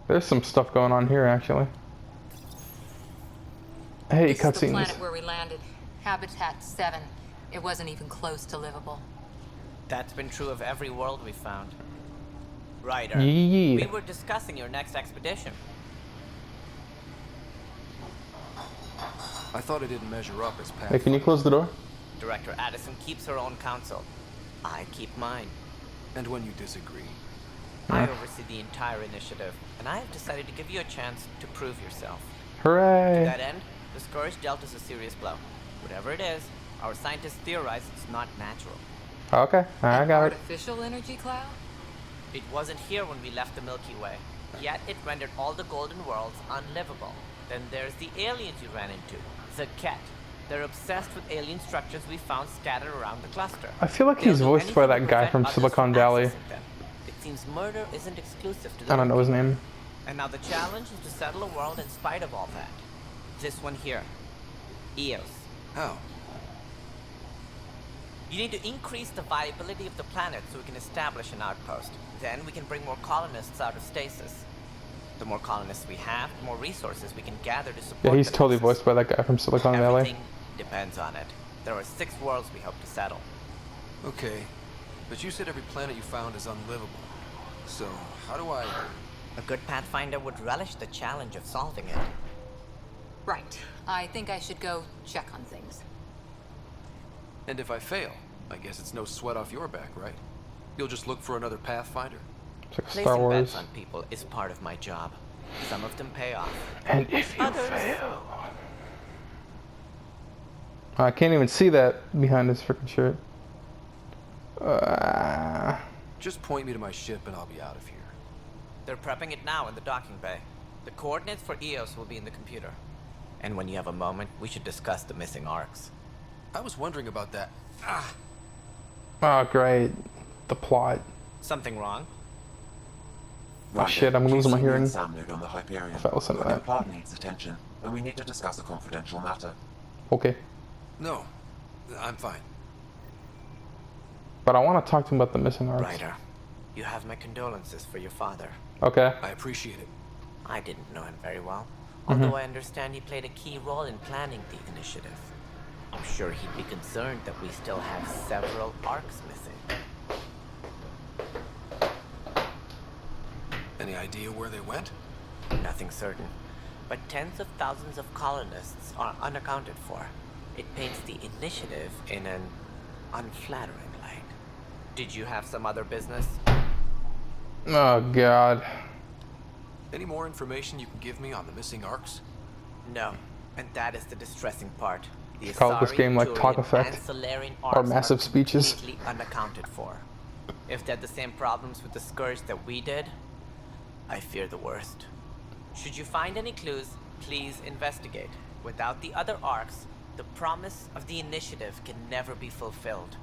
There's some stuff going on here, actually. Hey, This is the cutscenes. planet where we landed. Habitat 7. It wasn't even close to livable. That's been true of every world we found. Ryder, Yeah. we were discussing your next expedition. I thought I didn't measure up as Pat. Hey, can you close the door? Director Addison keeps her own counsel. I keep mine. And when you disagree, I oversee the entire initiative, and I have decided to give you a chance to prove yourself. To Hooray! that end, the Scourge dealt us a serious blow. Whatever it is, our scientists theorize it's not natural. Okay, I got it. Artificial energy cloud? It wasn't here when we left the Milky Way, yet it rendered all the golden worlds unlivable. Then there's the aliens you ran into, the Ket. They're obsessed with alien structures we found scattered around the cluster. I feel like he's They'll do voiced by anything that to guy prevent from others Silicon Valley. accessing them. It seems murder isn't exclusive to the I don't know his Milky Way. name. And now the challenge is to settle a world in spite of all that. This one here. Eos. how? You need to increase the viability of the planet so we can establish an outpost. Then we can bring more colonists out of stasis. The more colonists we have, the more resources we can gather to support Yeah, he's the totally nexus. voiced by that guy from Silicon Valley. Everything depends on it. There are 6 worlds we hope to settle. Okay, but you said every planet you found is unlivable. So, how do I... A good Pathfinder would relish the challenge of solving it. Right. I think I should go check on things. And if I fail, I guess it's no sweat off your back, right? You'll just look for another Pathfinder? It's like Star Placing bets Wars. on people is part of my job. Some of them pay off. And if you Others- fail... I can't even see that behind his freaking shirt. Just point me to my ship and I'll be out of here. They're prepping it now in the docking bay. The coordinates for Eos will be in the computer. And when you have a moment, we should discuss the missing arcs. I was wondering about that. Ah! Oh, great. The plot. Something wrong? Oh shit, I'm losing my hearing. Sam node on the Hyperion. If I listen to The that. plot needs attention, and we need to discuss a confidential matter. Okay. No, I'm fine. But I want to talk to him about the missing arcs. Ryder, you have my condolences for your father. Okay. I appreciate it. I didn't know him very well, although I understand he played a key role in planning the initiative. I'm sure he'd be concerned that we still have several arcs missing. Any idea where they went? Nothing certain, but tens of thousands of colonists are unaccounted for. It paints the initiative in an unflattering light. Did you have some other business? Oh god. Any more information you can give me on the missing arcs? No, and that is the distressing part. The Call this Asari, game like Talk Turian, Effect, and Solarian or arcs Massive are Speeches. completely unaccounted for. If they had the same problems with the Scourge that we did, I fear the worst. Should you find any clues, please investigate. Without the other arcs, the promise of the initiative can never be fulfilled.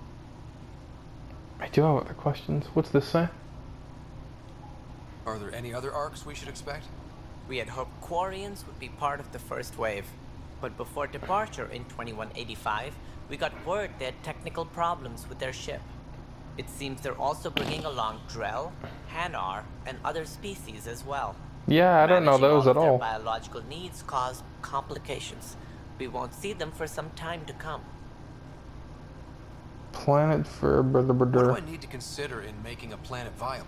I do have other questions. What's this say? Are there any other arcs we should expect? We had hoped Quarians would be part of the first wave, but before departure in 2185, we got word they had technical problems with their ship. It seems they're also bringing along Drell, Hanar, and other species as well. Yeah, I don't know Managing those all at of their all. biological needs cause complications. We won't see them for some time to come. Planet for What do brother. I need to consider in making a planet viable?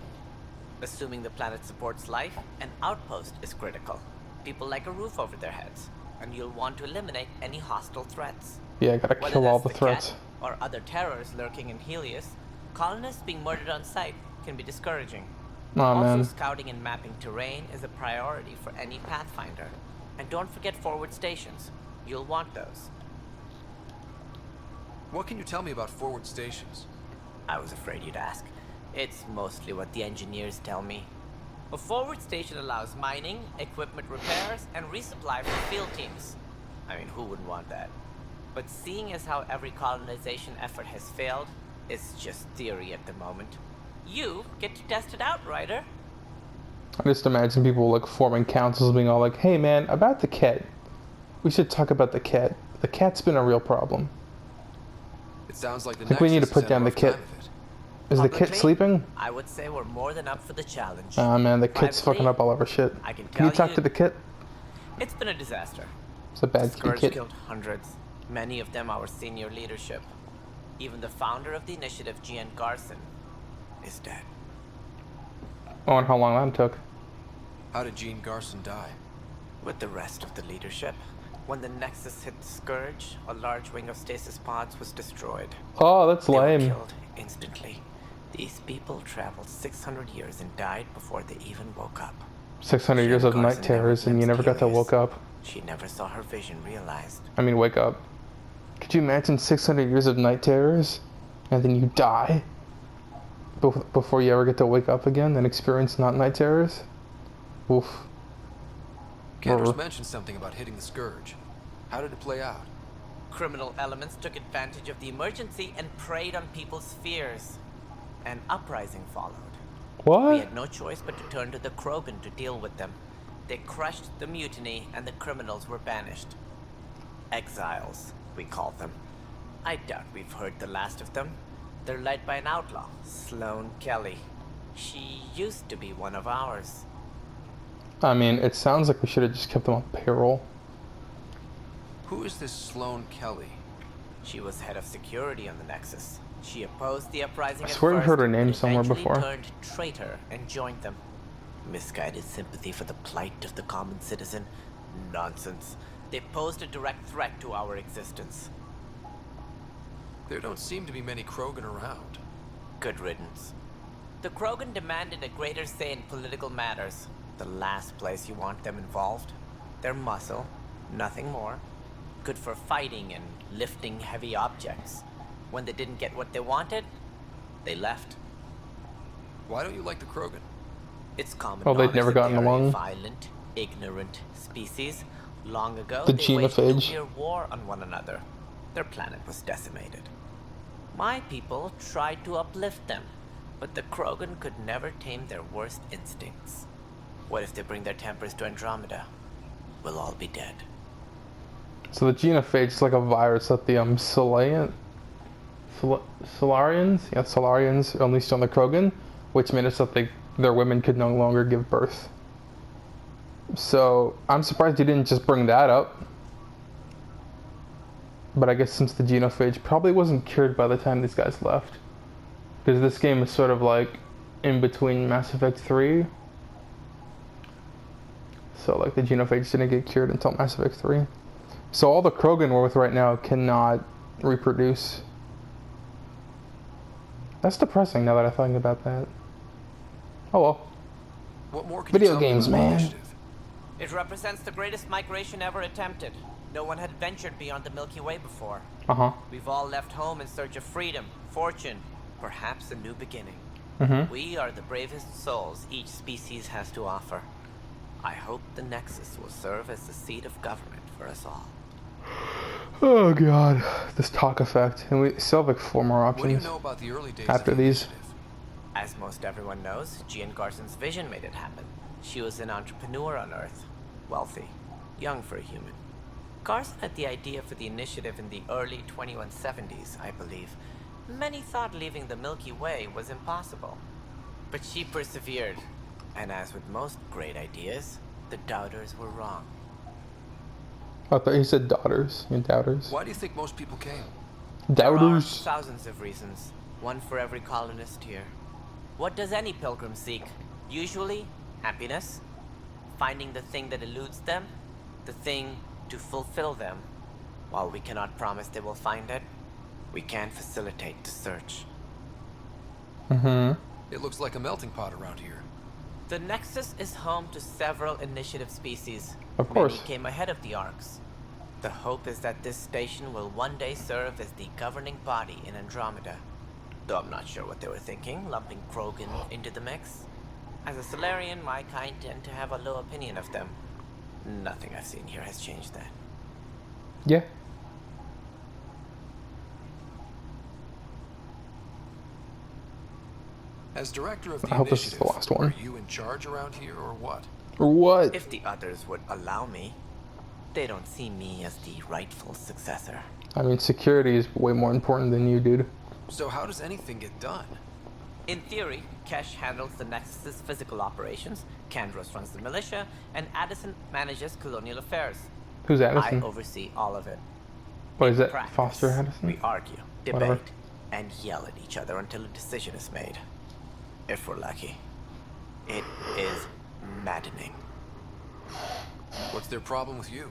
Assuming the planet supports life, an outpost is critical. People like a roof over their heads, and you'll want to eliminate any hostile threats. Yeah, I gotta Whether kill all that's the Ket threats. or other terrors lurking in Helios, colonists being murdered on sight can be discouraging. Oh Also, man. scouting and mapping terrain is a priority for any Pathfinder. And don't forget forward stations. You'll want those. What can you tell me about forward stations? I was afraid you'd ask. It's mostly what the engineers tell me. A forward station allows mining, equipment repairs, and resupply for field teams. I mean, who wouldn't want that? But seeing as how every colonization effort has failed, it's just theory at the moment. You get to test it out, Ryder. I just imagine people like forming councils being all like, hey man, about the cat. We should talk about the cat. The cat's been a real problem. It sounds like the I think we need to Nexus has put had a down the rough kit. time of it. Is the kid Publicly, sleeping? I would say we're more than up for the challenge. Ah man, the kid's Privately, fucking up all over shit. I can Can you tell talk to the kid? It's been a disaster. It's a bad Scourge kid. killed hundreds, many of them our senior leadership. Even the founder of the initiative, Gian Garson, is dead. Oh, and how long that took? How did Gene Garson die? With the rest of the leadership, when the Nexus hit the Scourge, a large wing of stasis pods was destroyed. Oh, that's They were lame. killed instantly. These people traveled 600 years and died before they even woke up. 600 years of night terrors and you never got to woke up. She never saw her vision realized. I mean, wake up. Could you imagine 600 years of night terrors and then you die before you ever get to wake up again and experience not night terrors? Oof. Kenders mentioned something about hitting the Scourge. How did it play out? Criminal elements took advantage of the emergency and preyed on people's fears. An uprising followed. We What? had no choice but to turn to the Krogan to deal with them. They crushed the mutiny and the criminals were banished. Exiles, we call them. I doubt we've heard the last of them. They're led by an outlaw, Sloane Kelly. She used to be one of ours. I mean, it sounds like we should have just kept them on payroll. Who is this Sloane Kelly? She was head of security on the Nexus. She opposed the uprising I at swear I've first, heard her name but somewhere eventually before. turned traitor and joined them. Misguided sympathy for the plight of the common citizen? Nonsense. They posed a direct threat to our existence. There don't seem to be many Krogan around. Good riddance. The Krogan demanded a greater say in political matters. The last place you want them involved. Their muscle, nothing more. Good for fighting and lifting heavy objects. When they didn't get what they wanted, they left. Why don't you like the Krogan? It's common Well, they'd knowledge never that gotten they are along. a violent, ignorant species. Long ago, The they waged genophage. nuclear war on one another. Their planet was decimated. My people tried to uplift them, but the Krogan could never tame their worst instincts. What if they bring their tempers to Andromeda? We'll all be dead. So the genophage is like a virus that the Solarians? Yeah, Solarians unleashed on the Krogan, which made it so that their women could no longer give birth. So I'm surprised you didn't just bring that up. But I guess since the genophage probably wasn't cured by the time these guys left. Because this game is sort of like in between Mass Effect 3. So like the genophage didn't get cured until Mass Effect 3. So all the Krogan we're with right now cannot reproduce. That's depressing now that I think about that. Oh well. What more can Video you tell me games, about the man. initiative? It represents the greatest migration ever attempted. No one had ventured beyond the Milky Way before. Uh-huh. We've all left home in search of freedom, fortune, perhaps a new beginning. Mm-hmm. We are the bravest souls each species has to offer. I hope the Nexus will serve as the seat of government for us all. Oh god. This talk effect. And we still have like 4 more What do you options. know about the early days After of the these. initiative? As most everyone knows, Gian Garson's vision made it happen. She was an entrepreneur on Earth. Wealthy. Young for a human. Garson had the idea for the initiative in the early 2170s, I believe. Many thought leaving the Milky Way was impossible. But she persevered. And as with most great ideas, the doubters were wrong. I thought you said daughters. You doubters. Why do you think most people came? There are Doubters. thousands of reasons, one for every colonist here. What does any pilgrim seek? Usually, happiness. Finding the thing that eludes them, the thing to fulfill them. While we cannot promise they will find it, we can facilitate the search. Mm-hmm. It looks like a melting pot around here. The Nexus is home to several initiative species. Of course. Many came ahead of the Arks. The hope is that this station will one day serve as the governing body in Andromeda. Though I'm not sure what they were thinking, lumping Krogan into the mix. As a Solarian, my kind tend to have a low opinion of them. Nothing I've seen here has changed that. Yeah. As director of the I hope this is initiative, the last one. are you in charge around here or what? Or what? If the others would allow me, they don't see me as the rightful successor. I mean, security is way more important than you, dude. So how does anything get done? In theory, Kesh handles the Nexus's physical operations, Kandros runs the militia, and Addison manages colonial affairs. Who's I Addison? oversee all of it. What is In it? practice, Foster Addison? We argue, debate, Whatever. and yell at each other until a decision is made. If we're lucky. It is maddening. What's their problem with you?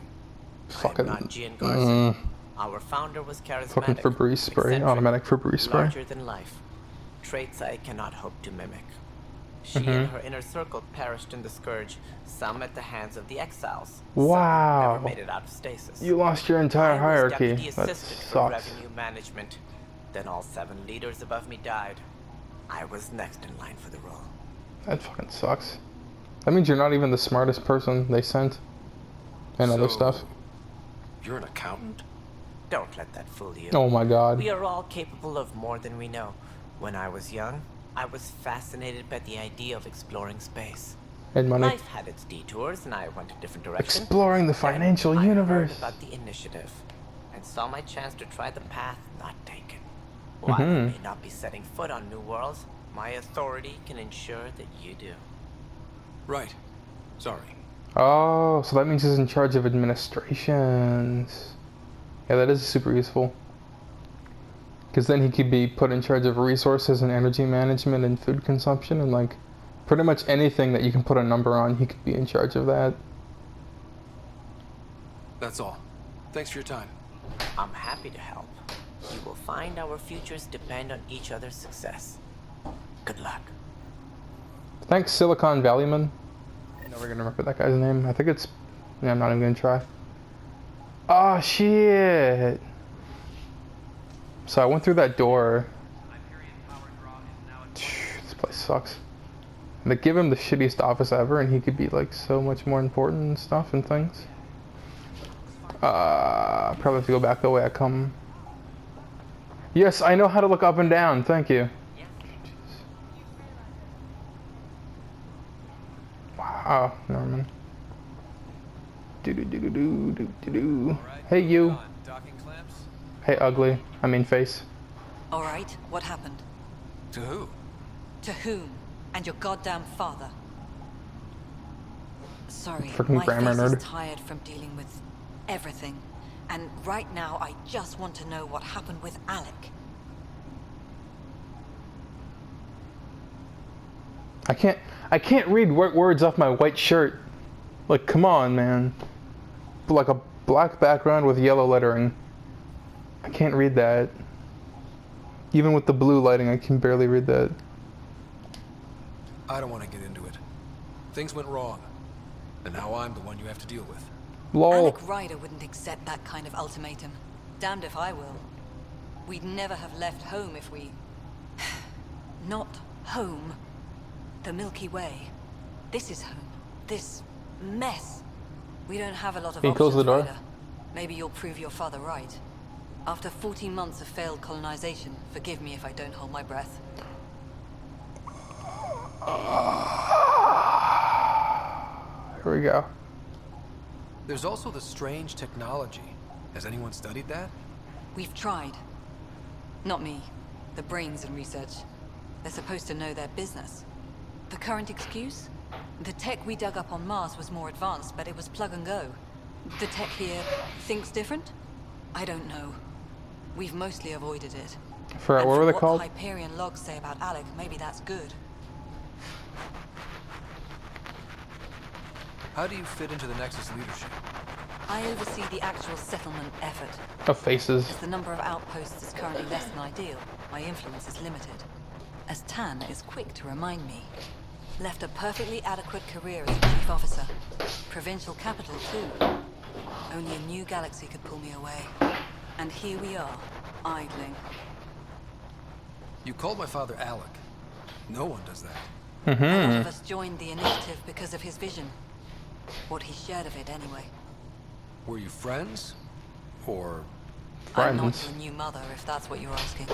Fucking. I'm not Gian Garza. Our founder was charismatic. Fucking Febreze spray. eccentric, Automatic Febreze spray. larger than life. Traits I cannot hope to mimic. She Mm-hmm. and her inner circle perished in the scourge, some at the hands of the exiles. Wow. Some never made it out of stasis. You lost your entire I was hierarchy. deputy That assistant for sucks. revenue management. Then all 7 leaders above me died. I was next in line for the role. That fucking sucks. That means you're not even the smartest person they sent. And other So, stuff. You're an accountant? Don't let that fool you. Oh my god. We are all capable of more than we know. When I was young, I was fascinated by the idea of exploring space. And money. Life had its detours, and I went a different direction. Exploring the Then financial I universe. heard about the initiative, and saw my chance to try the path not taken. While I may not be setting foot on new worlds, my authority can ensure that you do. Right. Sorry. Oh, so that means he's in charge of administrations. Yeah, that is super useful. Because then he could be put in charge of resources and energy management and food consumption and like pretty much anything that you can put a number on, he could be in charge of that. That's all. Thanks for your time. I'm happy to help. You will find our futures depend on each other's success. Good luck. Thanks, Silicon Valley Man. I'm never gonna remember that guy's name. I think it's... Yeah, I'm not even gonna try. Oh, shit! So I went through that door. This place sucks. And they give him the shittiest office ever, and he could be like so much more important and stuff and things. Probably have to go back the way I come. Yes, I know how to look up and down. Thank you. Wow, Norman. Do do do do do do do do. Hey you. Docking clamps? Hey ugly. I mean face. All right, what happened? To who? To whom? And your goddamn father. Sorry, Freaking my grammar face is nerd. tired from dealing with everything. And right now, I just want to know what happened with Alec. I can't read words off my white shirt. Like, come on, man. Like a black background with yellow lettering. I can't read that. Even with the blue lighting, I can barely read that. I don't want to get into it. Things went wrong. And now I'm the one you have to deal with. Lol. Alec Ryder wouldn't accept that kind of ultimatum. Damned if I will. We'd never have left home if we... Not home. The Milky Way. This is home. This mess. We don't have a lot of Can you options, close the door? Ryder. Maybe you'll prove your father right. After 14 months of failed colonization, forgive me if I don't hold my breath. Here we go. There's also the strange technology. Has anyone studied that? We've tried. Not me. The brains in research. They're supposed to know their business. The current excuse? The tech we dug up on Mars was more advanced, but it was plug and go. The tech here thinks different? I don't know. We've mostly avoided it. For And what from were they what called? the Hyperion logs say about Alec, maybe that's good. How do you fit into the Nexus leadership? I oversee the actual settlement effort. Of faces. As the number of outposts is currently less than ideal, my influence is limited. As Tan is quick to remind me. Left a perfectly adequate career as a chief officer. Provincial capital, too. Only a new galaxy could pull me away. And here we are, idling. You called my father Alec. No one does that. A lot of us joined the initiative because of his vision. What he shared of it, anyway. Were you friends? Or... I'm not Friends. your new mother, if that's what you're asking.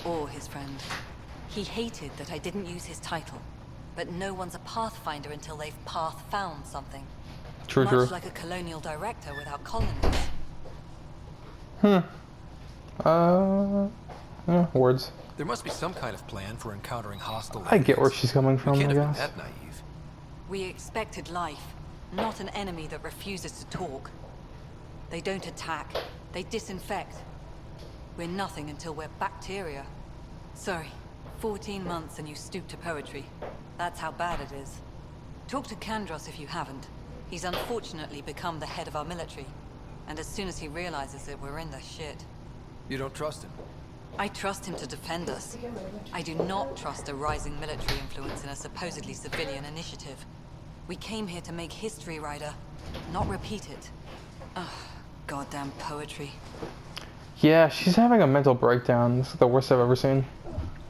Or his friend. He hated that I didn't use his title. But no one's a pathfinder until they've path-found something. True, Much true. like a colonial director without colonies. Yeah, words. There must be some kind of plan for encountering hostile I get where aliens. she's coming We from, can't I have been guess. that naive. We expected life, not an enemy that refuses to talk. They don't attack, they disinfect. We're nothing until we're bacteria. Sorry, 14 months and you stoop to poetry. That's how bad it is. Talk to Kandros if you haven't. He's unfortunately become the head of our military. And as soon as he realizes it, we're in the shit. You don't trust him? I trust him to defend us. I do not trust a rising military influence in a supposedly civilian initiative. We came here to make history, Ryder, not repeat it. Ugh, goddamn poetry. Yeah, she's having a mental breakdown. This is the worst I've ever seen.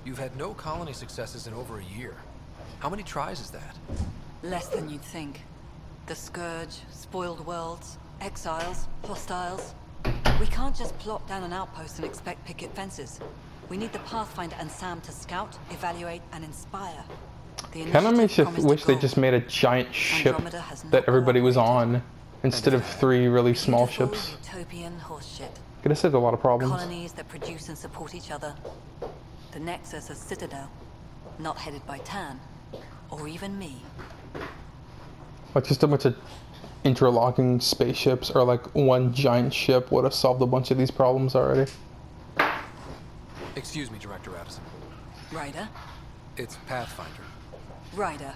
You've had no colony successes in over a year. How many tries is that? Less than you'd think. The Scourge, spoiled worlds, exiles, hostiles. We can't just plop down an outpost and expect picket fences. We need the Pathfinder and Sam to scout, evaluate, and inspire. The Kind of initiative makes you promised a wish they goal. just made a giant ship Andromeda has not that everybody was cooperated. on instead of 3 really small Beautiful ships. utopian horseshit. Could have saved a lot of problems. Colonies that produce and support each other. The Nexus a citadel, not headed by Tan, or even me. Like just a bunch of interlocking spaceships or like one giant ship would have solved a bunch of these problems already. Excuse me, Director Addison. Ryder? It's Pathfinder. Ryder,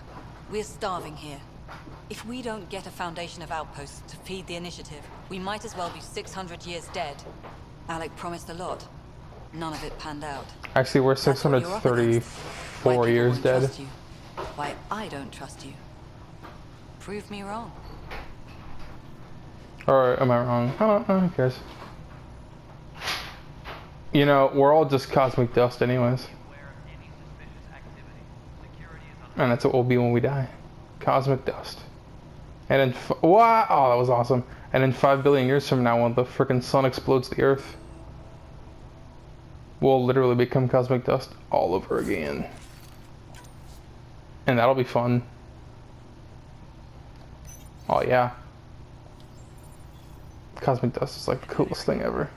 we're starving here. If we don't get a foundation of outposts to feed the initiative, we might as well be 600 years dead. Alec promised a lot. None of it panned out. Actually, we're That's what you're up against. Why 634 people years won't dead. trust you. Why I don't trust you. Prove me wrong. Or am I wrong? I don't know, who cares? You know, we're all just cosmic dust anyways. And that's what we'll be when we die. Cosmic dust. And then, wow, oh, that was awesome. And in 5 billion years from now, when the frickin' sun explodes the Earth, we'll literally become cosmic dust all over again. And that'll be fun. Oh yeah. Cosmic dust is like the coolest thing ever.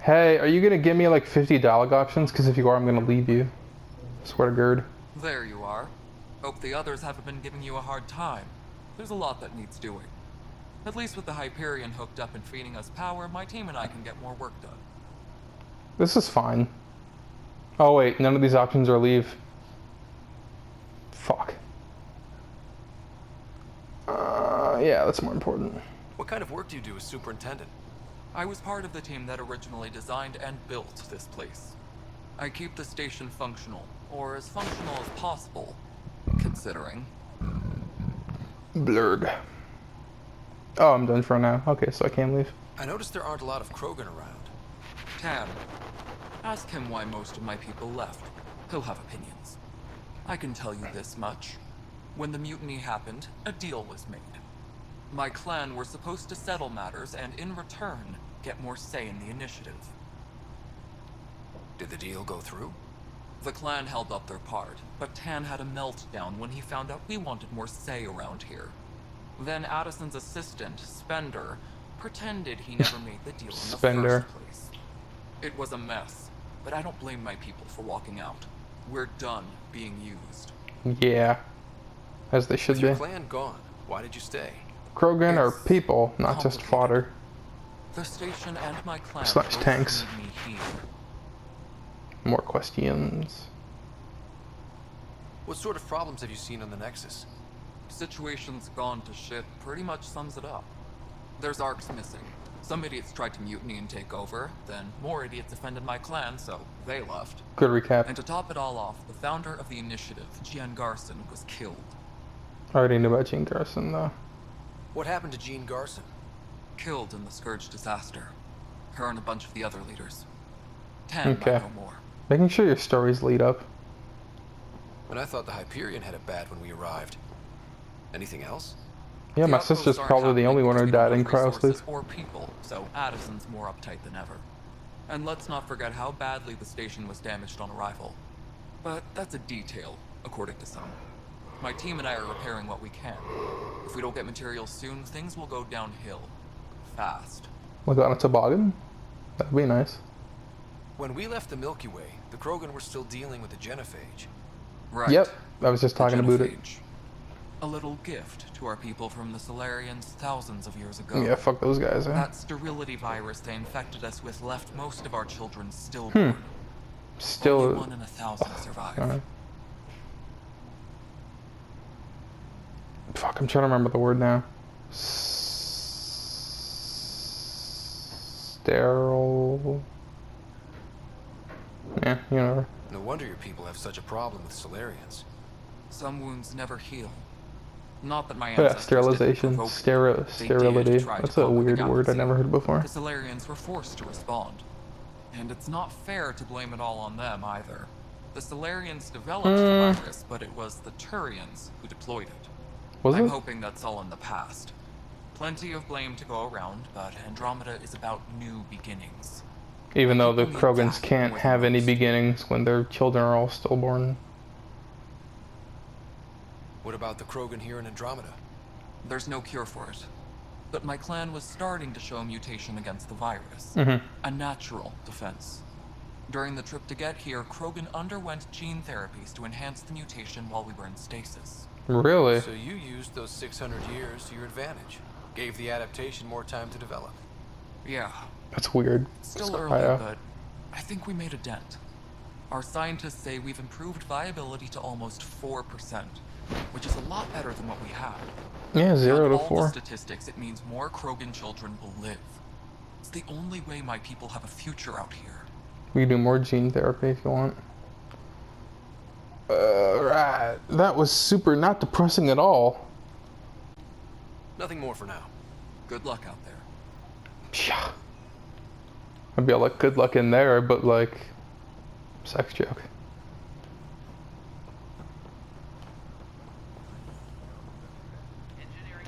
Hey, are you gonna give me like 50 dialogue options? Because if you are, I'm gonna leave you. Swear to God. There you are. Hope the others haven't been giving you a hard time. There's a lot that needs doing. At least with the Hyperion hooked up and feeding us power, my team and I can get more work done. This is fine. Oh wait, none of these options are leave. Fuck. Yeah, that's more important. What kind of work do you do as superintendent? I was part of the team that originally designed and built this place. I keep the station functional, or as functional as possible, considering. Blurg. Oh, I'm done for now. Okay, so I can leave. I noticed there aren't a lot of Krogan around. Tam, ask him why most of my people left. He'll have opinions. I can tell you this much. When the mutiny happened, a deal was made. My clan were supposed to settle matters and, in return, get more say in the initiative. Did the deal go through? The clan held up their part, but Tan had a meltdown when he found out we wanted more say around here. Then Addison's assistant, Spender, pretended he never made the deal in the Spender. first place. It was a mess, but I don't blame my people for walking out. We're done being used. Yeah. As they should With be. your clan gone, why did you stay? Krogan are It's people, not just complicated. fodder. The station and my clan Slash both tanks. need me here. More questions. What sort of problems have you seen on the Nexus? Situation's gone to shit pretty much sums it up. There's arcs missing. Some idiots tried to mutiny and take over, then more idiots offended my clan, so they left. Good recap. And to top it all off, the founder of the initiative, Gian Garson, was killed. I already knew about Gene Carson though. What happened to Gene Garson? Killed in the Scourge disaster. Her and a bunch of the other leaders. 10 Okay. by no more. Making sure your stories lead up. And I thought the Hyperion had it bad when we arrived. Anything else? Yeah, The my outposts sister's aren't probably the happening only one who because we don't died in have resources cryosleep. or people, so Addison's more uptight than ever. And let's not forget how badly the station was damaged on arrival. But that's a detail, according to some. My team and I are repairing what we can. If we don't get materials soon, things will go downhill. Fast. Like on a toboggan? That'd be nice. When we left the Milky Way, the Krogan were still dealing with the genophage. Right. Yep, I was just The talking about it. genophage. A little gift to our people from the Solarians thousands of years ago. Yeah, fuck those guys, eh? That sterility virus they infected us with left most of our children stillborn. Only Still, 1 in 1,000 survive. fuck, I'm trying to remember the word now. Sterile. Yeah, you know. No wonder your people have such a problem with Solarians. Some wounds never heal. Not that my Yeah, ancestors sterilization, didn't provoke it. They did sterility. try to That's a cope with the weird word I galaxy. never heard before. The Solarians were forced to respond. And it's not fair to blame it all on them either. The Solarians developed the virus, but it was the Turians who deployed it. Was I'm it? hoping that's all in the past. Plenty of blame to go around, but Andromeda is about new beginnings. Even though the People need Krogans that can't more than have any most. beginnings when their children are all stillborn. What about the Krogan here in Andromeda? There's no cure for it. But my clan was starting to show a mutation against the virus. A natural defense. During the trip to get here, Krogan underwent gene therapies to enhance the mutation while we were in stasis. Really? So you used those 600 years to your advantage. Gave the adaptation more time to develop. Yeah, That's weird. still early, Squire. but I think we made a dent. Our scientists say we've improved viability to almost 4%, which is a lot better than what we had. Yeah, 0 Beyond to all 4. the statistics, it means more Krogan children will live. It's the only way my people have a future out here. We can do more gene therapy if you want. Right. That was super not depressing at all. Nothing more for now. Good luck out there. Yeah. I'd be all like, good luck in there, but like, sex joke.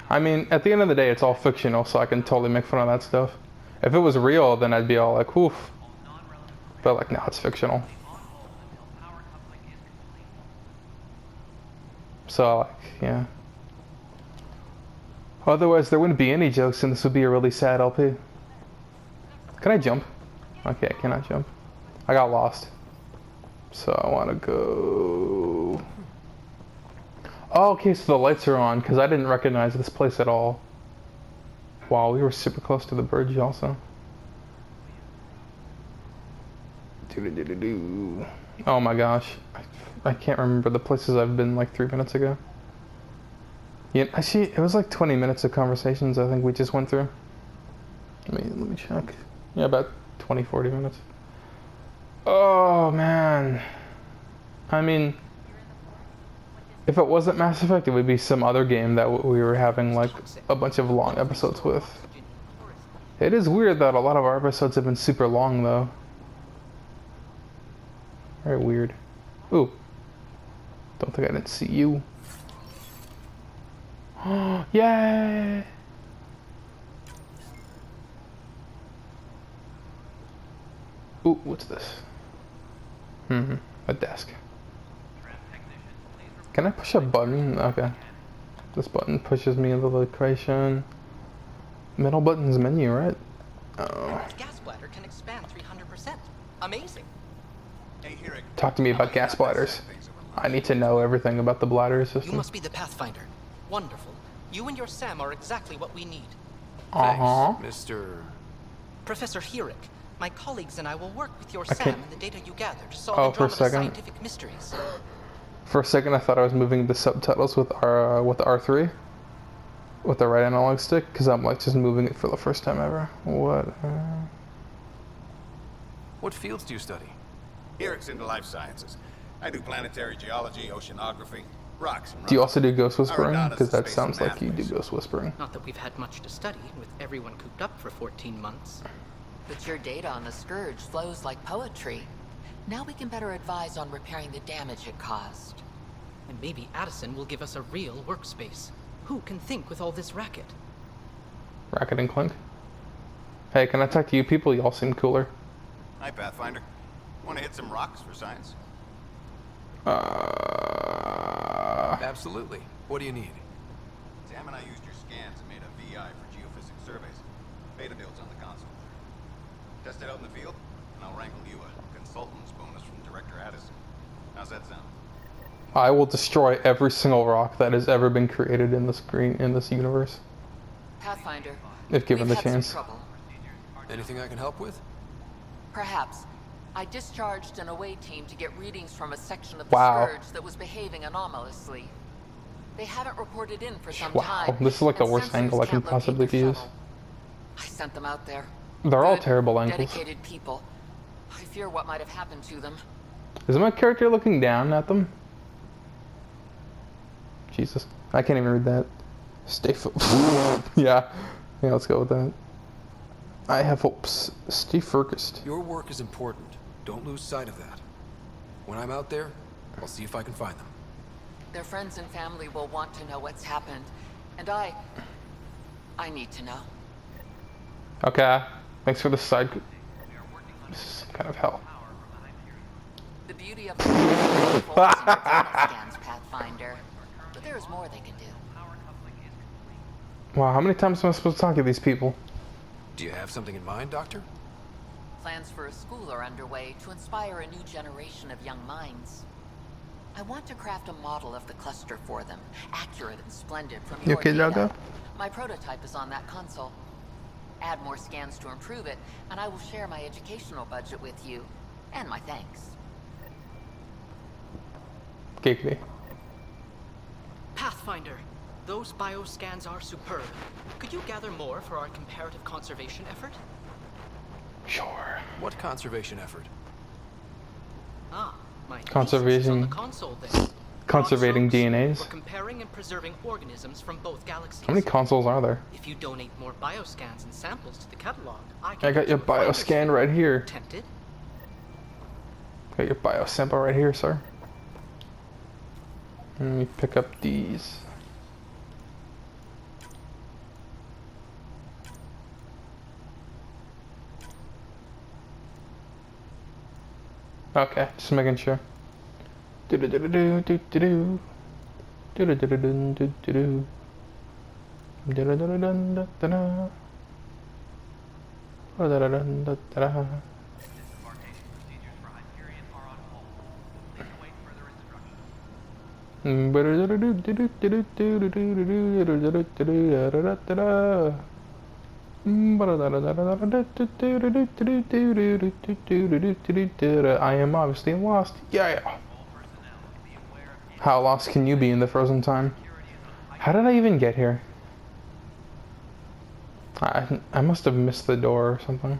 I mean, at the end of the day, it's all fictional, so I can totally make fun of that stuff. If it was real, then I'd be all like, woof. But like, no, it's fictional. So, like, yeah. Otherwise, there wouldn't be any jokes, and this would be a really sad LP. Can I jump? Okay, I cannot jump. I got lost. So I want to go... Oh, okay, so the lights are on, because I didn't recognize this place at all. Wow, we were super close to the bridge also. Doo-doo-doo-doo-doo. Oh my gosh. I can't remember the places I've been like 3 minutes ago. Yeah, actually, it was like 20 minutes of conversations I think we just went through. Let me check. Yeah, about 20, 40 minutes. Oh, man. I mean, if it wasn't Mass Effect, it would be some other game that we were having like a bunch of long episodes with. It is weird that a lot of our episodes have been super long, though. Very weird. Ooh. Don't think I didn't see you. Yay! Ooh, what's this? A desk. Can I push a button? Okay. This button pushes me into the location. Middle button's menu, right? Oh. Gas bladder can expand 300%. Amazing. Hey, Hirik. Talk to me about gas bladders. I need to know everything about the bladder You system. must be the Pathfinder. Wonderful. You and your Sam are exactly what we need. Uh-huh. Thanks, Mr. Professor Hirik, my colleagues and I will work with your Okay. Sam and the data you gather to solve Oh, for a Andromeda's second. scientific mysteries. For a second, I thought I was moving the subtitles with R3, with the right analog stick, because I'm like just moving it for the first time ever. What? What fields do you study? Hirik's into life sciences. I do planetary geology, oceanography, rocks and Do you rocks. also do ghost whispering? Aeronautics Because is that space sounds and like you do math ghost whispering. Not that we've had much to study, with everyone cooped up for 14 months. But your data on the Scourge flows like poetry. Now we can better advise on repairing the damage it caused. And maybe Addison will give us a real workspace. Who can think with all this racket? Racket and Clink. Hey, can I talk to you people? Y'all seem cooler. Hi, Pathfinder. Want to hit some rocks for science? Absolutely. What do you need? Sam and I used your scans and made a VI for geophysics surveys. Beta builds on the console. Test it out in the field? and I'll wrangle you a consultant's bonus from Director Addison. How's that sound? I will destroy every single rock that has ever been created in this universe, Pathfinder, if given we've the had chance. some trouble. Anything I can help with? Perhaps. I discharged an away team to get readings from a section of the Wow. Scourge that was behaving anomalously. They haven't reported in for some Wow, time. this is like the and worst sensors angle I can can't locate possibly their use. shuttle. I sent them out there. They're all Good, terrible angles. dedicated people. I fear what might have happened to them. Is my character looking down at them? Jesus, I can't even read that. Stay yeah, let's go with that. I have hopes. Stay focused. Your work is important. Don't lose sight of that. When I'm out there, I'll see if I can find them. Their friends and family will want to know what's happened. And I need to know. Okay, thanks for the side. This is some kind of hell. The beauty of the scans, Pathfinder. But there's more they can do. Wow, how many times am I supposed to talk to these people? Do you have something in mind, Doctor? Plans for a school are underway to inspire a new generation of young minds. I want to craft a model of the cluster for them, accurate and splendid from You your okay, data. Doggo? My prototype is on that console. Add more scans to improve it, and I will share my educational budget with you, and my thanks. Giggity. Pathfinder, those bioscans are superb. Could you gather more for our comparative conservation effort? Sure. What conservation effort? Ah, my Conservation- thesis is on the console then. Conservating Broad strokes DNAs. for comparing and preserving organisms from both galaxies. How many consoles are there? If you donate more bioscans and samples to the catalog, I I can got get your you a finder's bioscan fee. right here. Tempted? Got your biosample right here, sir. Let me pick up these. Okay, just making sure. Do do do do do do do do do do do do do do do. Da da da da da da da. Da da da da da da. I am obviously lost. Yeah. How lost can you be in the frozen time? How did I even get here? I must have missed the door or something.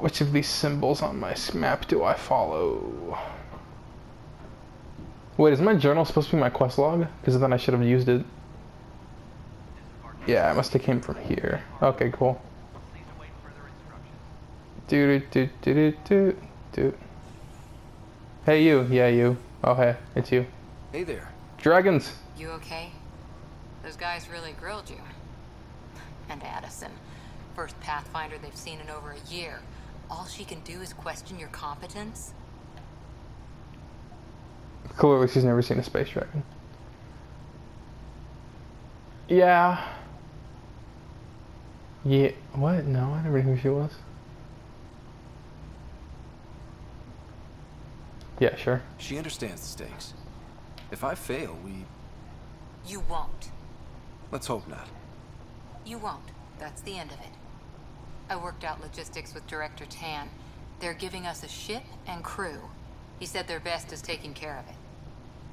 Which of these symbols on my map do I follow? Wait, is my journal supposed to be my quest log? Because then I should have used it. Yeah, it must have came from here. Okay, cool. Do do do do do do. Hey you, yeah you. Oh hey, it's you. Hey there. Dragons. You okay? Those guys really grilled you. And Addison. First Pathfinder they've seen in over a year. All she can do is question your competence? Clearly she's never seen a space dragon. Yeah. Yeah, what? No, I never knew who she was. Yeah, sure. She understands the stakes. If I fail, You won't. let's hope not. You won't. That's the end of it. I worked out logistics with Director Tan. They're giving us a ship and crew. He said their best is taking care of it.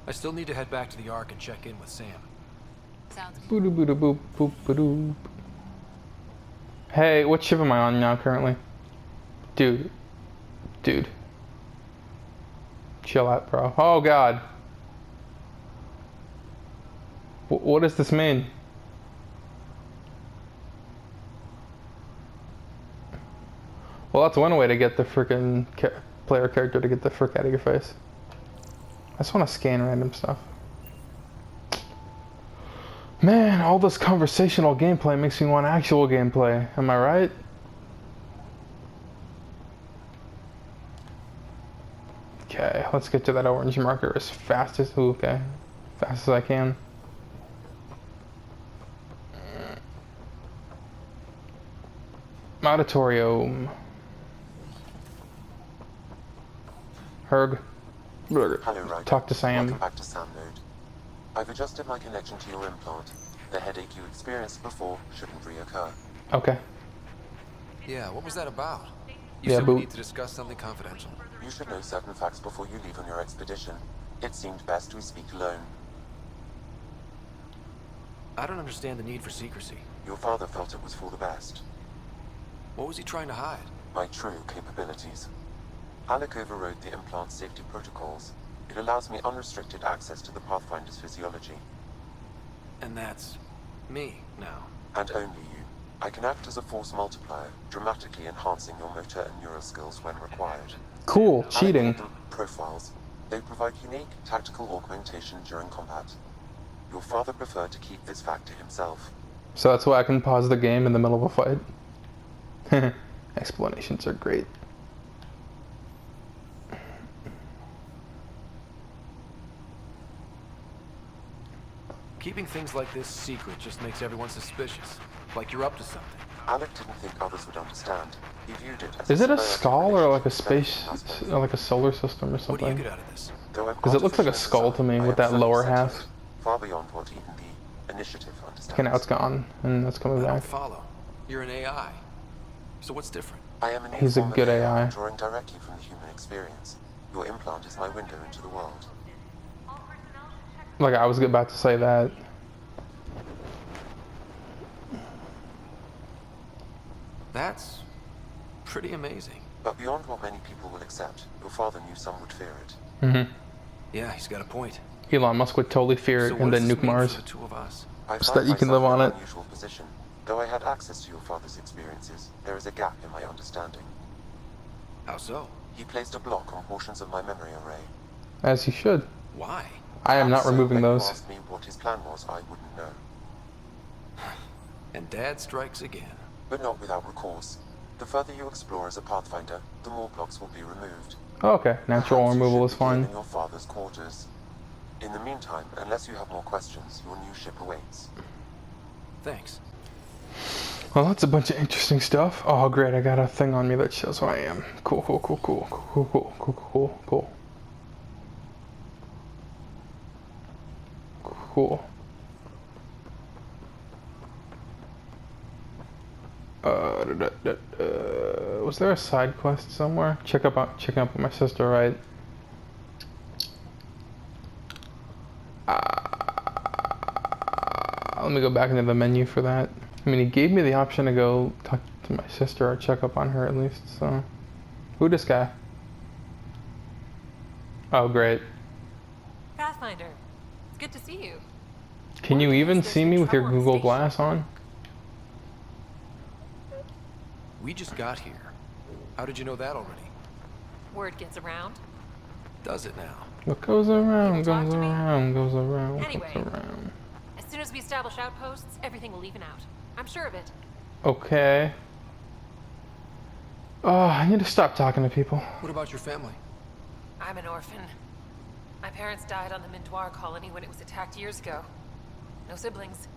I still need to head back to the Ark and check in with Sam. Sounds good. Boo boo boop boop boop. Hey, what ship am I on now currently? Dude. Dude. Chill out, bro. Oh god. What does this mean? Well, that's one way to get the freaking player character to get the frick out of your face. I just want to scan random stuff. Man, all this conversational gameplay makes me want actual gameplay. Am I right? Okay, let's get to that orange marker as fast as fast as I can. Auditorium. Herg. Hello, Ryder. Talk to Sam. Welcome back to Sam Mode. I've adjusted my connection to your implant. The headache you experienced before shouldn't reoccur. Okay. Yeah, what was that about? You Yeah, said but we need to discuss something confidential. You should know certain facts before you leave on your expedition. It seemed best we speak alone. I don't understand the need for secrecy. Your father felt it was for the best. What was he trying to hide? My true capabilities. Alec overrode the implant's safety protocols. It allows me unrestricted access to the Pathfinder's physiology. And that's me now. And only you. I can act as a force multiplier, dramatically enhancing your motor and neural skills when required. Cool. Alec Cheating. called them profiles. They provide unique tactical augmentation during combat. Your father preferred to keep this fact to himself. So that's why I can pause the game in the middle of a fight. Explanations are great. Keeping things like this secret just makes everyone suspicious. Like you're up to something. Alec didn't think others would understand. He viewed it as Is it a symbiotic skull or like a relationship space, between husband. like a solar system or What do you something? get out of this? Though I'm Because it looks like a artificial skull in to me design, with I am that lower fully half. sentient, far beyond what even the initiative understands. Okay, now it's gone, and it's coming I don't back. follow. You're an AI. So what's different? I am a new He's a form of good AI. drawing directly from the human experience. Your implant is my window into the world. Like I was about to say that. That's pretty amazing. But beyond what many people will accept, your father knew some would fear it. Yeah, he's got a point. Elon Musk would totally fear So it what and does then this nuke mean for Mars. the two of us? I So find that you can myself live on in it. an unusual position. Though I had access to your father's experiences, there is a gap in my understanding. How so? He placed a block on portions of my memory array. As you should. Why? I am not So removing when you those. asked me what his plan was, I wouldn't know. And Dad strikes again. But not without recourse. The further you explore as a Pathfinder, the more blocks will be removed. Oh, okay, natural Perhaps you removal should is begin fine. in your father's quarters. In the meantime, unless you have more questions, your new ship awaits. Thanks. Well, that's a bunch of interesting stuff. Oh, great, I got a thing on me that shows who I am. Cool, cool, cool, cool, cool, cool, cool, cool, cool. Cool. Was there a side quest somewhere? Check up on my sister, right? Let me go back into the menu for that. I mean, he gave me the option to go talk to my sister or check up on her at least, so. Who this guy? Oh, great. Pathfinder, it's good to see you. Can you even see me with your Google Glass on? We just got here. How did you know that already? Word gets around. Does it now? What goes around, Talk goes to me. around, goes around, Anyway. goes around. As soon as we establish outposts, everything will even out. I'm sure of it. Okay. Oh, I need to stop talking to people. What about your family? I'm an orphan. My parents died on the Mintoir colony when it was attacked years ago. No siblings.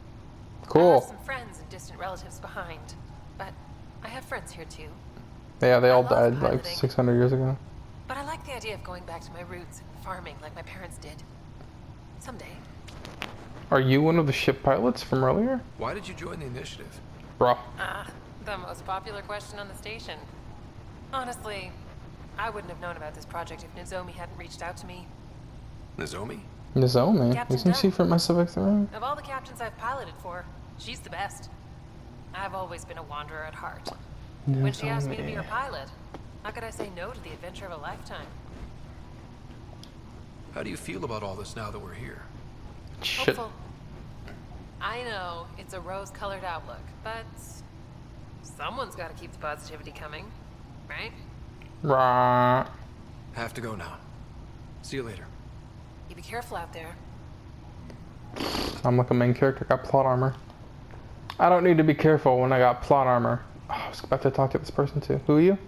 I Cool. left some friends and distant relatives behind, but I have friends here too. Yeah, they all I love died like piloting. 600 years ago. But I like the idea of going back to my roots and farming like my parents did. Someday. Are you one of the ship pilots from earlier? Why did you join the initiative? Bro. The most popular question on the station. Honestly, I wouldn't have known about this project if Nozomi hadn't reached out to me. Nozomi? Nozomi? Captain Isn't she Dunn. from Mass Effect 3? Of all the captains I've piloted for, she's the best. I've always been a wanderer at heart. When she asked me to be her pilot, how could I say no to the adventure of a lifetime? How do you feel about all this now that we're here? Shit. Hopeful. I know, it's a rose-colored outlook, but someone's got to keep the positivity coming, right? Rah. Have to go now. See you later. You be careful out there. I'm like a main character, got plot armor. I don't need to be careful when I got plot armor. Oh, I was about to talk to this person too. Who are you?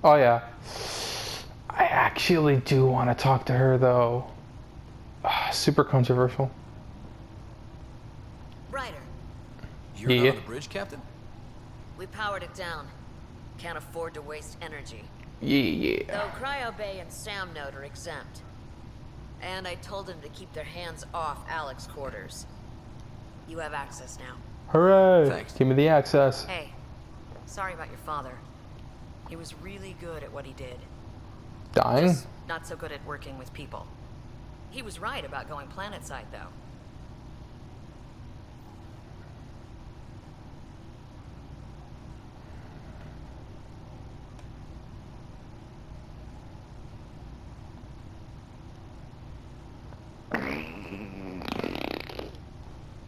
Oh yeah. I actually do want to talk to her though. Super We powered it down. Can't afford to waste energy. Yeah. Though Cryo Bay and Sam Node are exempt. And I told them to keep their hands off Alec's quarters. You have access now. Hooray! Thanks. Give me the access. Hey, sorry about your father. He was really good at what he did. Dying? Just not so good at working with people. He was right about going planetside, though.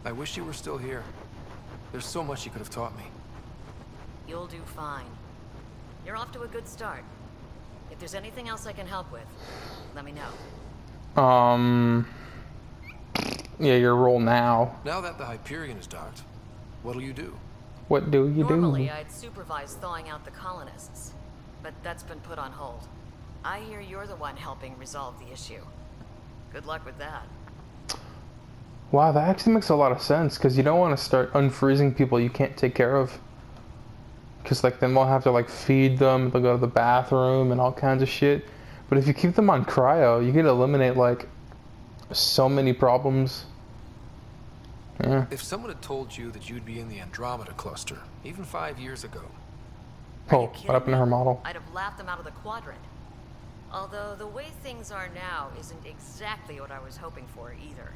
I wish you were still here. There's so much you could have taught me. You'll do fine. You're off to a good start. If there's anything else I can help with, let me know. Yeah, your role now. Now that the Hyperion is docked, what'll you do? What do you Normally, do? I'd supervise thawing out the colonists, but that's been put on hold. I hear you're the one helping resolve the issue. Good luck with that. Wow, that actually makes a lot of sense, because you don't want to start unfreezing people you can't take care of. Because, like, then we'll have to, like, feed them, they'll go to the bathroom and all kinds of shit. But if you keep them on cryo, you can eliminate, like, so many problems. Yeah. If someone had told you that you'd be in the Andromeda cluster, even 5 years ago. Are Oh, you what kidding happened to me? her model? I'd have laughed them out of the quadrant. Although the way things are now isn't exactly what I was hoping for either.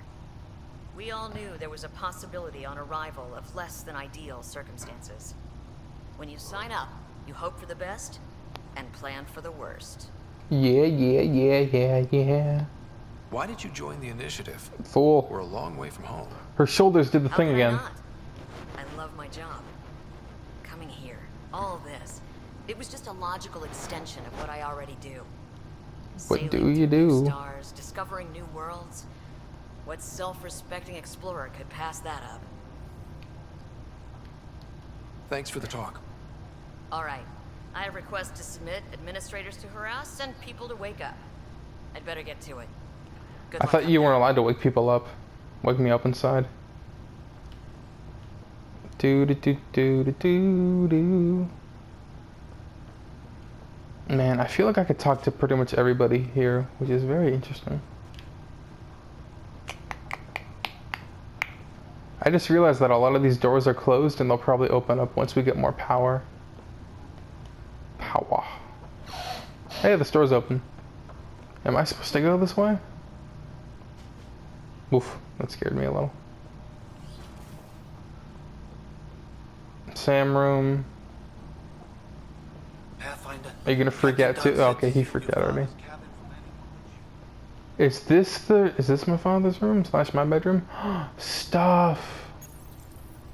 We all knew there was a possibility on arrival of less than ideal circumstances. When you sign up, you hope for the best and plan for the worst. Yeah. Why did you join the initiative? Fool. We're a long way from home. Her shoulders did the How thing could again. I not? I love my job. Coming here, all this, it was just a logical extension of what I already do. What do Sailing you through new do? stars, discovering new worlds. What self-respecting explorer could pass that up? Thanks for the talk. All right. I have requests to submit, administrators to harass, and people to wake up. I'd better get to it. Good I luck thought out you there. weren't allowed to wake people up. Wake me up inside. Do. Man, I feel like I could talk to pretty much everybody here, which is very interesting. I just realized that a lot of these doors are closed and they'll probably open up once we get more power. Power. Hey, this door's open. Am I supposed to go this way? Oof, that scared me a little. Sam room. Pathfinder. Are you gonna freak out too? Oh, okay, he freaked out already. Is this my father's room / my bedroom? Stuff.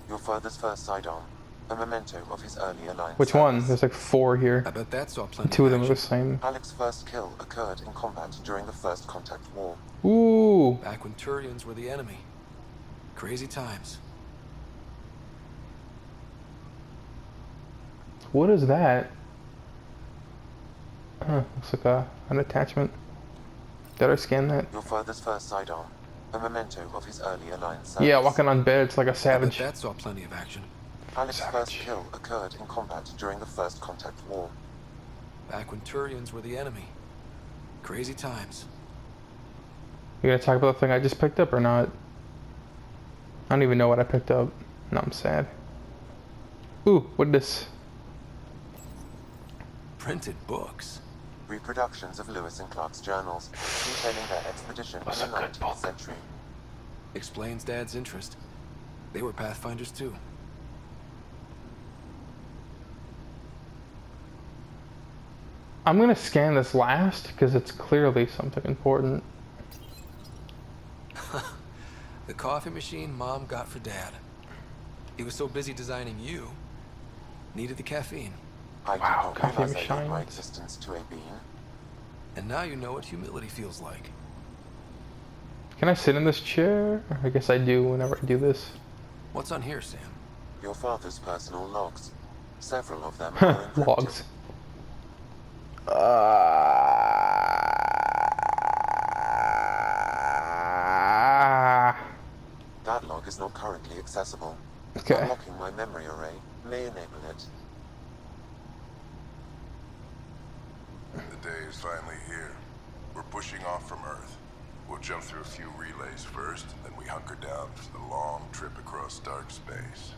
Your father's first sidearm, a memento of his early alliance. Which one? service. There's like 4 here. I bet that saw plenty Two of them are the action. same. Alec's first kill occurred in combat during the First Contact War. Ooh. Back when Turians were the enemy. Crazy times. What is that? Looks like an attachment. Did I scan that? Your father's first sidearm, a memento of his early alliance. Service. Yeah, walking on beds like a I bet savage. that saw plenty of action. Alec's first Savage. kill occurred in combat during the First Contact War. Back when Turians were the enemy. Crazy times. You gonna talk about the thing I just picked up or not? I don't even know what I picked up. No, I'm sad. Ooh, what is this? Printed books. Reproductions of Lewis and Clark's journals, detailing their expedition in That's the a good 19th book. century. Explains Dad's interest. They were Pathfinders too. I'm gonna scan this last because it's clearly something important. The coffee machine Mom got for Dad. He was so busy designing you. Needed the caffeine. I Wow, did not coffee realize I owed my machines. existence to a being. And now you know what humility feels like. Can I sit in this chair? I guess I do whenever I do this. What's on here, Sam? Your father's personal logs. Several of them are encrypted. Logs. That log is not currently accessible. Okay. Unlocking my memory array may enable it. The day is finally here. We're pushing off from Earth. We'll jump through a few relays first, then we hunker down for the long trip across dark space.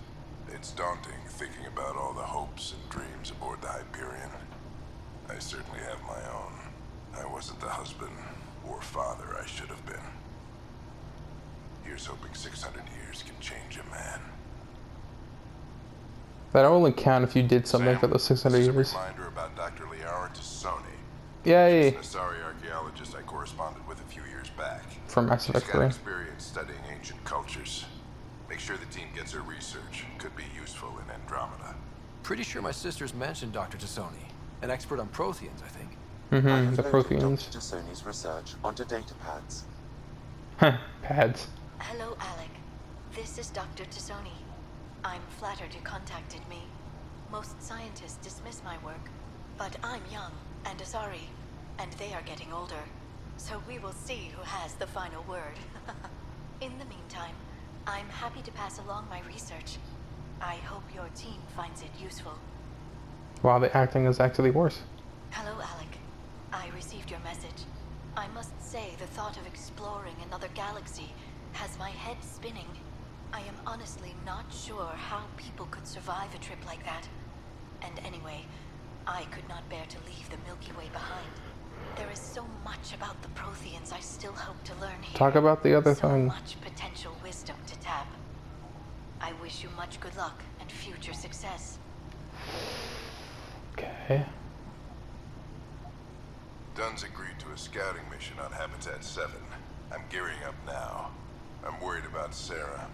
It's daunting thinking about all the hopes and dreams aboard the Hyperion. I certainly have my own. I wasn't the husband or father I should have been. Here's hoping 600 years can change a man. That'll only count if you did something Sam, for those 600 this is years. a reminder about Dr. Liara Tassoni. Yay! She's an Asari archaeologist I corresponded with a few years back. From Mass She's Effect got 3. experience studying ancient cultures. Make sure the team gets her research. Could be useful in Andromeda. Pretty sure my sisters mentioned Dr. Tassoni. An expert on Protheans, I think. Mm-hmm, the Dr. Protheans. Tassoni's research onto data pads. Huh, pads. Hello, Alec. This is Dr. Tassoni. I'm flattered you contacted me. Most scientists dismiss my work, but I'm young and Asari, and they are getting older. So we will see who has the final word. In the meantime, I'm happy to pass along my research. I hope your team finds it useful. Wow, the acting is actually worse. Hello, Alec. I received your message. I must say the thought of exploring another galaxy has my head spinning. I am honestly not sure how people could survive a trip like that. And anyway, I could not bear to leave the Milky Way behind. There is so much about the Protheans I still hope to learn here. Talk about the other so thing. much potential wisdom to tap. I wish you much good luck and future success. Okay. Dunn's agreed to a scouting mission on Habitat 7. I'm gearing up now. I'm worried about Sarah.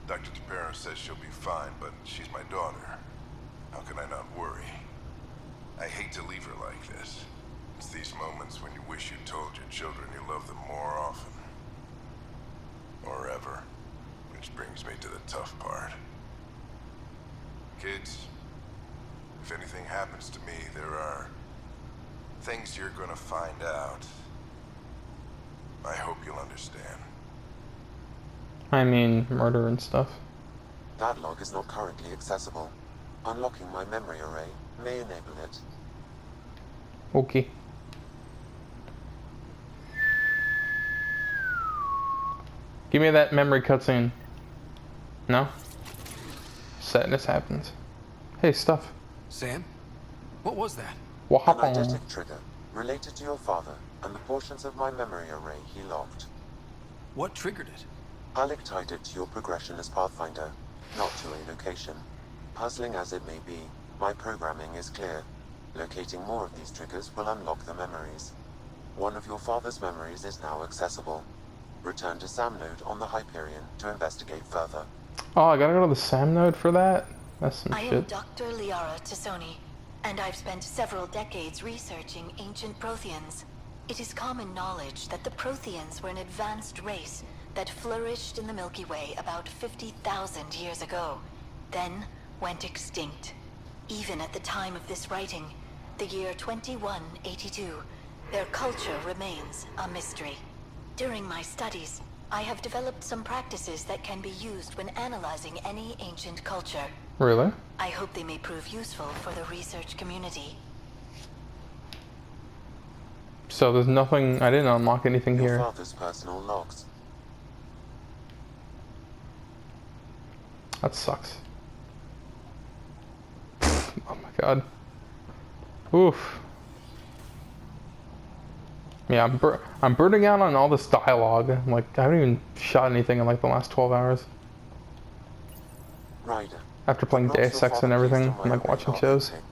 Dr. Tapero says she'll be fine, but she's my daughter. How can I not worry? I hate to leave her like this. It's these moments when you wish you told your children you love them more often. Or ever. Which brings me to the tough part. Kids, if anything happens to me, there are things you're gonna find out. I hope you'll understand. I mean, murder and stuff. That log is not currently accessible. Unlocking my memory array may enable it. Okay. Give me that memory cutscene. No? Sadness happens. Hey, stuff. Sam? What was that? What An happened? eidetic trigger related to your father and the portions of my memory array he logged. What triggered it? Alec tied it to your progression as Pathfinder, not to a location. Puzzling as it may be, my programming is clear. Locating more of these triggers will unlock the memories. One of your father's memories is now accessible. Return to Sam node on the Hyperion to investigate further. Oh, I gotta go to the Sam node for that? That's some I am shit. Dr. Liara Tassoni, and I've spent several decades researching ancient Protheans. It is common knowledge that the Protheans were an advanced race that flourished in the Milky Way about 50,000 years ago, then went extinct. Even at the time of this writing, the year 2182, their culture remains a mystery. During my studies, I have developed some practices that can be used when analyzing any ancient culture. Really? I hope they may prove useful for the research community. So there's nothing, I didn't unlock anything Your here. father's personal logs. That sucks. Oh my god. Oof. Yeah, I'm burning out on all this dialogue. Like, I haven't even shot anything in like the last 12 hours. Ryder. After playing the logs Deus your Ex father and everything, placed on and my like array watching are shows. empty.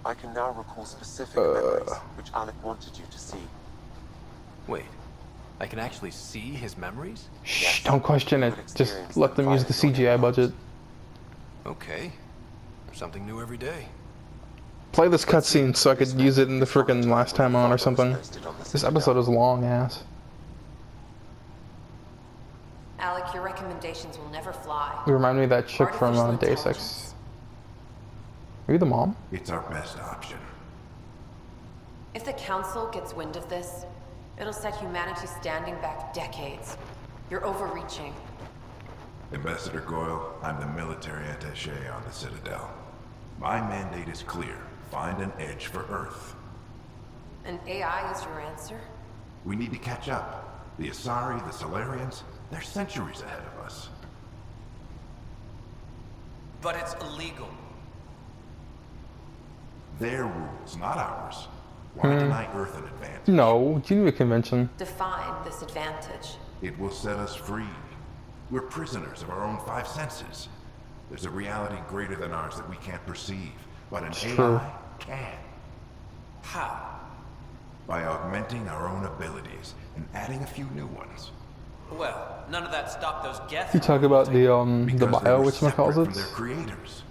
I can now recall specific memories, which Alec wanted you to see. Wait, I can actually see his memories? Shh, don't question it. Just let them use the CGI budget. Okay. Something new every day. Play this cutscene so I could use it in the frickin' last time on or something. This episode is long ass. Alec, your recommendations will never fly. You remind me of that chick from Artificial Deus intelligence. Ex. Are you the mom? It's our best option. If the Council gets wind of this, it'll set humanity standing back decades. You're overreaching. Ambassador Goyle, I'm the military attaché on the Citadel. My mandate is clear. Find an edge for Earth. And AI is your answer? We need to catch up. The Asari, the Solarians, they're centuries ahead of us. But it's illegal. Their rules, not ours. Why deny Earth an advantage? No, Geneva Convention. Define this advantage. It will set us free. We're prisoners of our own five senses. There's a reality greater than ours that we can't perceive, but an AI can. How? By augmenting our own abilities and adding a few new ones. Well, none of that stopped those geth. You talk about the Because bio, they were which one calls separate it? from their creators.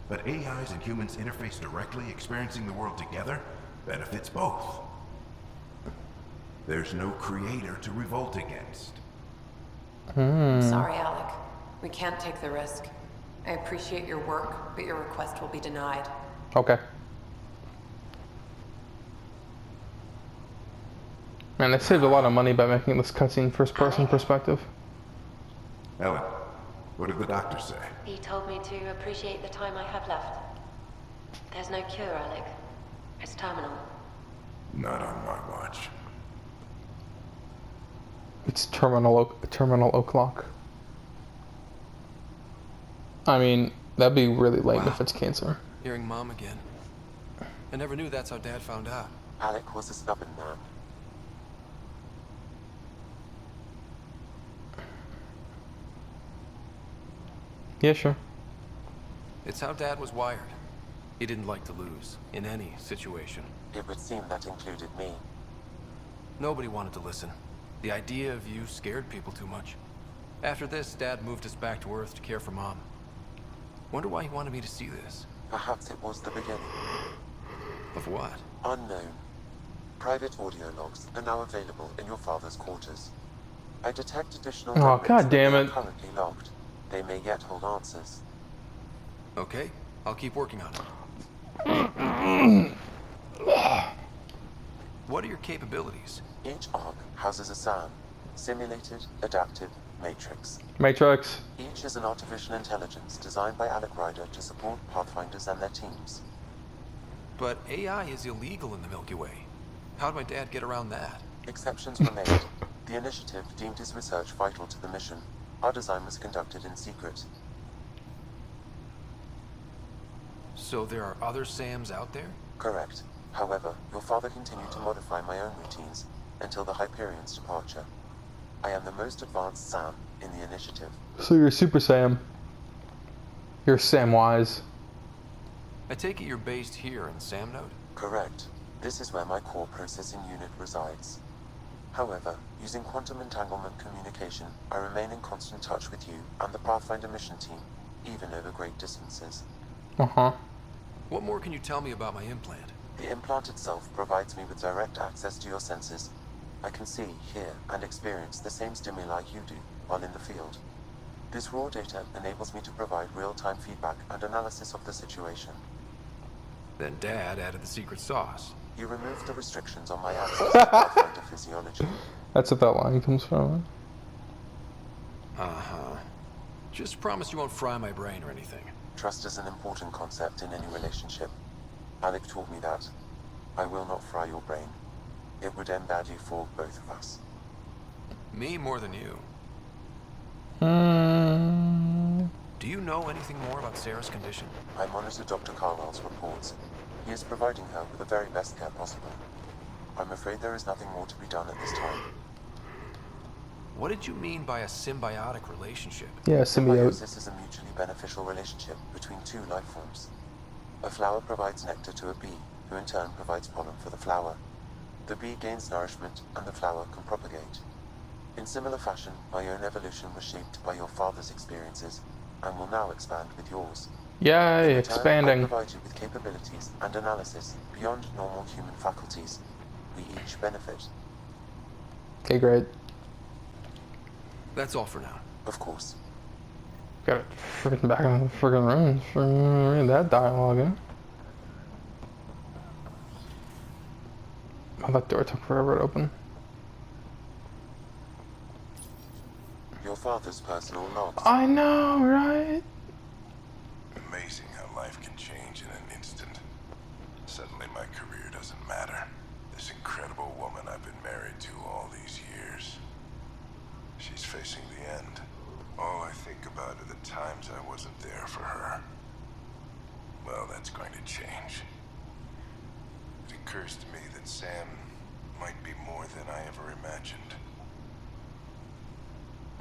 But AIs and humans interface directly, experiencing the world together, benefits both. There's no creator to revolt against. Sorry, Alec. We can't take the risk. I appreciate your work, but your request will be denied. Okay. Man, they saved a lot of money by making this cutscene first-person perspective. Ellen, what did the doctor say? He told me to appreciate the time I have left. There's no cure, Alec. It's terminal. Not on my watch. It's terminal o'clock. I mean, that'd be really lame if it's cancer. Hearing Mom again. I never knew that's how Dad found out. Alec was a stubborn man. Yeah, sure. It's how Dad was wired. He didn't like to lose, in any situation. It would seem that included me. Nobody wanted to listen. The idea of you scared people too much. After this, Dad moved us back to Earth to care for Mom. Wonder why he wanted me to see this. Perhaps it was the beginning. Of what? Unknown. Private audio logs are now available in your father's quarters. I detect additional Oh, memories God damn that it. are currently logged. They may yet hold answers. Okay, I'll keep working on it. What are your capabilities? Each arc houses a SAM, Simulated Adaptive Matrix. Matrix. Each is an artificial intelligence designed by Alec Ryder to support Pathfinders and their teams. But AI is illegal in the Milky Way. How'd my dad get around that? Exceptions were made. The initiative deemed his research vital to the mission. Our design was conducted in secret. So there are other SAMs out there? Correct. However, your father continued to modify my own routines until the Hyperion's departure. I am the most advanced SAM in the initiative. So you're Super Sam. You're Samwise. I take it you're based here in Samnode? Correct. This is where my core processing unit resides. However, using quantum entanglement communication, I remain in constant touch with you and the Pathfinder mission team, even over great distances. Uh-huh. What more can you tell me about my implant? The implant itself provides me with direct access to your senses. I can see, hear, and experience the same stimuli you do while in the field. This raw data enables me to provide real-time feedback and analysis of the situation. Then Dad added the secret sauce. You removed the restrictions on my access to Pathfinder physiology. That's what that line comes from. Uh-huh. Just promise you won't fry my brain or anything. Trust is an important concept in any relationship. Alec taught me that. I will not fry your brain. It would end badly for both of us. Me more than you. Do you know anything more about Sarah's condition? I monitor Dr. Carwell's reports. He is providing her with the very best care possible. I'm afraid there is nothing more to be done at this time. What did you mean by a symbiotic relationship? Yeah, symbiote. Symbiosis is a mutually beneficial relationship between two life forms. A flower provides nectar to a bee, who in turn provides pollen for the flower. The bee gains nourishment, and the flower can propagate. In similar fashion, my own evolution was shaped by your father's experiences, and will now expand with yours. Yay, In return, expanding. I provide you with capabilities and analysis beyond normal human faculties. We each benefit. Okay, great. That's all for now. Of course. Got it freaking back in the freaking room. Freaking read that dialogue, eh? Oh, that door took forever to open. Your father's personal logs. I know, right? Amazing how life can change in an instant. Suddenly my career doesn't matter. This incredible woman I've been married to all these years. She's facing the end. All I think about are the times I wasn't there for her. Well, that's going to change. It occurs to me that Sam might be more than I ever imagined.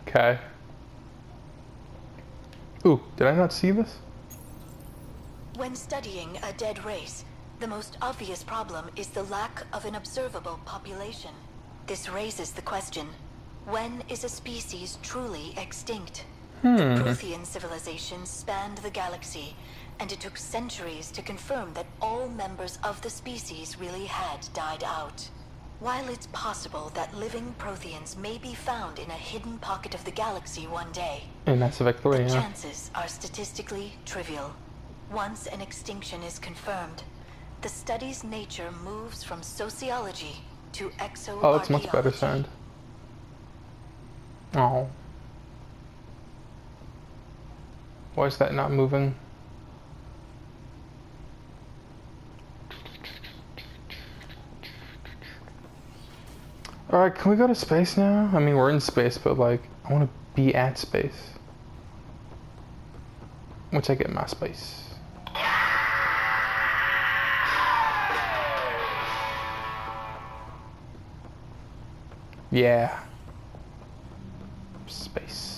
Okay. Ooh, did I not see this? When studying a dead race, the most obvious problem is the lack of an observable population. This raises the question, when is a species truly extinct? The Prothean civilization spanned the galaxy, and it took centuries to confirm that all members of the species really had died out. While it's possible that living Protheans may be found in a hidden pocket of the galaxy one day, In Mass Effect 3, the yeah. chances are statistically trivial. Once an extinction is confirmed, the study's nature moves from sociology to exoarchaeology. Oh, that's much better sound. Oh. Why is that not moving? Alright, can we go to space now? I mean, we're in space, but like, I want to be at space. Which I get my space. Yeah. Space.